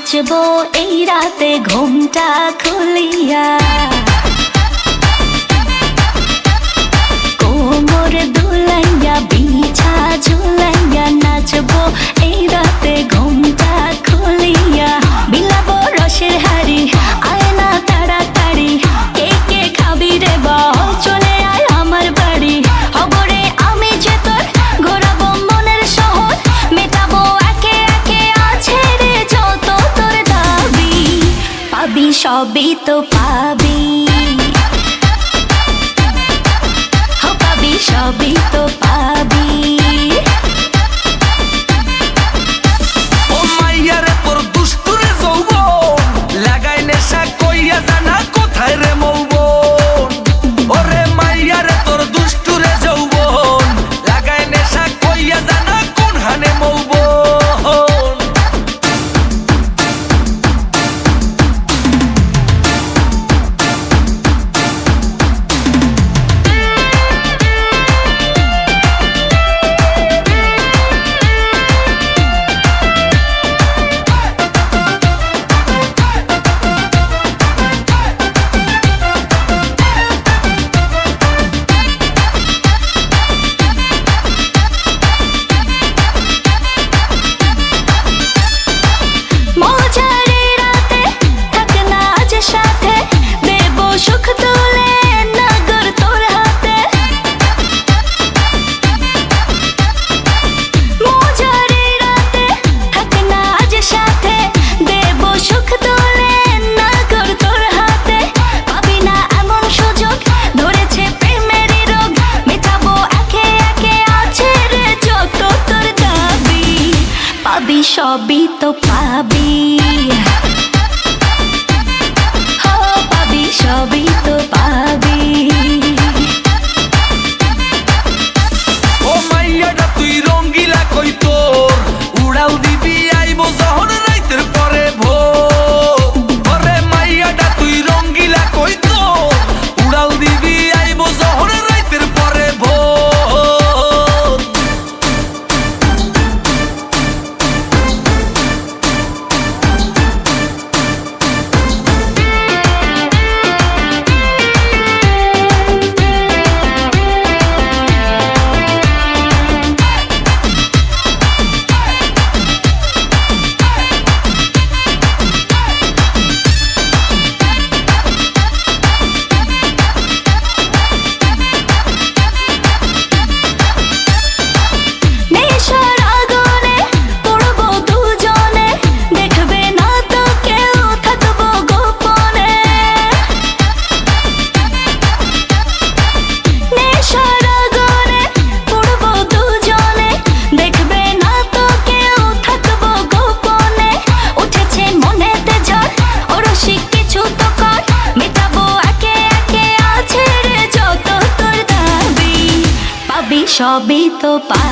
নাচবো এই রাতে ঘুমটা খুলিয়া, কোমর দুলাইয়া বিছা ঝুলাইয়া নাচবো এই রাতে ঘুমটা খুলিয়া। বিলাবো রসের হাড়ি আয় না তাড়াতাড়ি, কে কে খাবি রে বল চলে আয় আমার বাড়ি। হবরে আমি যে তোর ঘোরাবো মনের শহর, মেটাবো একে একে আছে রে যত তোর দাবি। পাবি সবই তো পাবি, পাবি সবই তো পাবি। ও মাইয়ারে তোর দুষ্টুরে যৌবন, লাগাই নেশা কইয়া জানা কোথায় রে মৌবন। ওরে মাইয়ারে তোর দুষ্টুরে যৌবন, লাগাই নেশা কইয়া জানা কোন হানে মৌবন। সুখ তুলে নগর তোর হাতে, মজারে রাতে থাক না আজ সাথে, দেব সুখ তুলে নগর তোর হাতে। পাবি না এমন সুযোগ, ধরেছে প্রেমেরই রোগ, মেটাবো একে একে আছে রে যত তোর দাবি। পাবি সবই তো পাবি, সবই তো পাবি। ও মাইয়াটা তুই রঙ্গিলা কই তোর, উড়াল দিবি আইবো যখন রাইতের পরে ভোর। ওরে মাইয়াটা তুই রঙ্গিলা কই তোর, উড়াল দিবি আইবো যখন রাইতের পরে ভোর। সবই তো পা